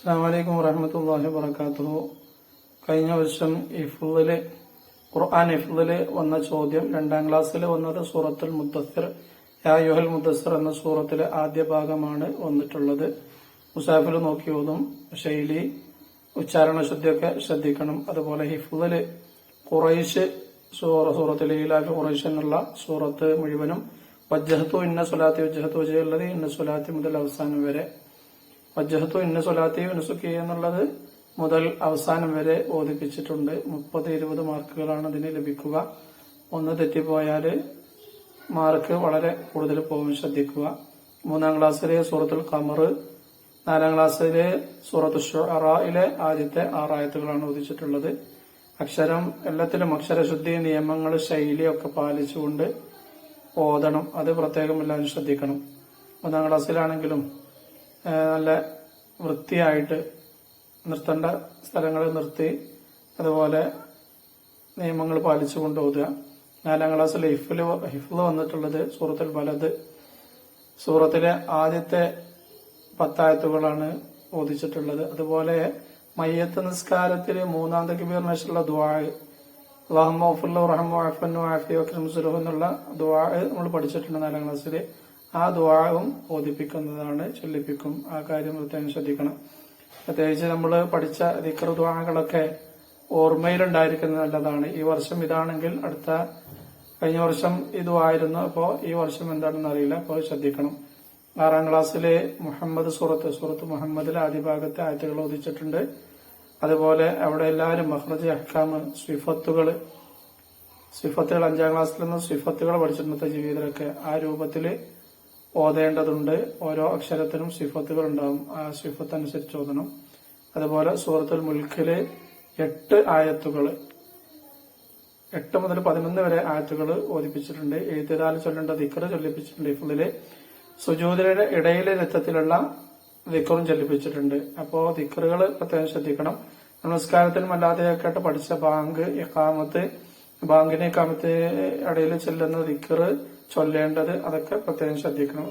അസ്സലാമു അലൈക്കും വറഹ്മത്തുള്ളാഹി വബറകാതുഹു. കഴിഞ്ഞ വർഷം ഖുർആൻ ഹിഫ്ളില് വന്ന ചോദ്യം 2ാം ക്ലാസ്സിൽ വന്നത് സൂറത്തുൽ മുദ്ദസ്സിർ യാ അയ്യുഹൽ മുദ്ദസ്സിർ എന്ന സൂറത്തിലെ ആദ്യ ഭാഗമാണ് വന്നിട്ടുള്ളത്. മുസാഫിൽ നോക്കി ഓതും, ശൈലി ഉച്ചാരണ ശുദ്ധിയൊക്കെ ശ്രദ്ധിക്കണം. അതുപോലെ ഹിഫ്ളില് ഖുറൈശ് സൂറത്തിലെ ഈലാഫി ഖുറൈശ് എന്നുള്ള സൂറത്ത് മുഴുവനും വജ്ജഹത്തു ഇന്ന സ്വലാത്തി വജ്ജഹത്തു വജഹുള്ളത് ഇന്ന സ്വലാത്തി മുതൽ അവസാനം വരെ, വജ്ജഹത്തു ഇന്ന സ്വലാത്തി നുസുക്കി എന്നുള്ളത് മുതൽ അവസാനം വരെ ഓദിപ്പിച്ചിട്ടുണ്ട്. 30-20 മാർക്കുകളാണ് അതിന് ലഭിക്കുക. ഒന്ന് തെറ്റിപ്പോയാൽ മാർക്ക് വളരെ കൂടുതൽ പോകും, ശ്രദ്ധിക്കുക. 3ാം ക്ലാസ്സിലെ സൂറത്തുൽ ഖമർ, 4ാം ക്ലാസ്സിലെ സൂറത്തു ശുഅറയിലെ ആദ്യത്തെ 6 ആയത്തുകളാണ് ഓദിച്ചിട്ടുള്ളത്. അക്ഷരം എല്ലാത്തിലും അക്ഷരശുദ്ധി, നിയമങ്ങൾ, ശൈലിയൊക്കെ പാലിച്ചുകൊണ്ട് ഓതണം. അത് പ്രത്യേകം എല്ലാവരും ശ്രദ്ധിക്കണം. 1ാം ക്ലാസ്സിലാണെങ്കിലും നല്ല വൃത്തിയായിട്ട് നിർത്തേണ്ട സ്ഥലങ്ങളിൽ നിർത്തി അതുപോലെ നിയമങ്ങൾ പാലിച്ചുകൊണ്ട് ഓതുക. 4ാം ക്ലാസ്സിൽ ഹിഫ്ള് വന്നിട്ടുള്ളത് സൂറത്തുൽ ബലദ്, സൂറത്തിലെ ആദ്യത്തെ 10 ആയത്തുകളാണ് ഓദിച്ചിട്ടുള്ളത്. അതുപോലെ മയ്യത്ത് നിസ്കാരത്തിൽ 3ാം തക്ബീറിന് ശേഷമുള്ള ദുആ, അല്ലാഹുമ്മ ഗ്ഫിർ വർഹംഹു വഅഫ്വൻഹു വഅഫിഹി വഅക്രിം സുലഹു എന്നുള്ള ദുആ നമ്മൾ പഠിച്ചിട്ടുണ്ട് 4ാം ക്ലാസ്സിൽ. ആ ദുആവും ഓദിപ്പിക്കുന്നതാണ്, ചൊല്ലിപ്പിക്കും. ആ കാര്യം പ്രത്യേകം ശ്രദ്ധിക്കണം. പ്രത്യേകിച്ച് നമ്മൾ പഠിച്ച ദിക്ർ ദുആകളൊക്കെ ഓർമ്മയിലുണ്ടായിരിക്കുന്നത് നല്ലതാണ്. ഈ വർഷം ഇതാണെങ്കിൽ കഴിഞ്ഞ വർഷം ഇതുമായിരുന്നു, അപ്പോൾ ഈ വർഷം എന്താണെന്ന് അറിയില്ല, അപ്പോൾ ശ്രദ്ധിക്കണം. 6ാം ക്ലാസ്സിലെ മുഹമ്മദ് സൂറത്ത് മുഹമ്മദിലെ ആദ്യ ഭാഗത്തെ ആയത്തുകൾ ഓദിച്ചിട്ടുണ്ട്. അതുപോലെ അവിടെ എല്ലാവരും മഖ്റജ്, അഹ്കാം, സിഫത്തുകൾ 5ാം ക്ലാസ്സിൽ നിന്ന് സിഫത്തുകൾ പഠിച്ചിട്ടുണ്ട്. ജീവിതത്തിലൊക്കെ ആ രൂപത്തിൽ ഓതേണ്ടതുണ്ട്. ഓരോ അക്ഷരത്തിനും സിഫത്തുകൾ ഉണ്ടാവും, ആ സിഫത്ത് അനുസരിച്ച് ഓതണം. അതുപോലെ സൂറത്തുൽ മുൽക്കില് 8 ആയത്തുകൾ, 8 മുതൽ 11 വരെ ആയത്തുകൾ ഓദിപ്പിച്ചിട്ടുണ്ട്. എഴുത്തിദാൽ ചൊല്ലേണ്ട ദിക്ർ ചൊല്ലിപ്പിച്ചിട്ടുണ്ട്. ഹിഫ്ളില് സുജൂദിന്റെ ഇടയിലെ രത്തത്തിലുള്ള ദിക്റും ചൊല്ലിപ്പിച്ചിട്ടുണ്ട്. അപ്പോ ദിക്റുകൾ പ്രത്യേകം ശ്രദ്ധിക്കണം. നമസ്കാരത്തിലും അല്ലാതെയൊക്കെ പഠിച്ച ബാങ്ക്, ഇഖാമത്ത്, ബാങ്കിനെ ഇഖാമത്തിന് ഇടയിൽ ചെല്ലുന്ന ദിക്ർ ചൊല്ലേണ്ടത്, അതൊക്കെ പ്രത്യേകം ശ്രദ്ധിക്കണം.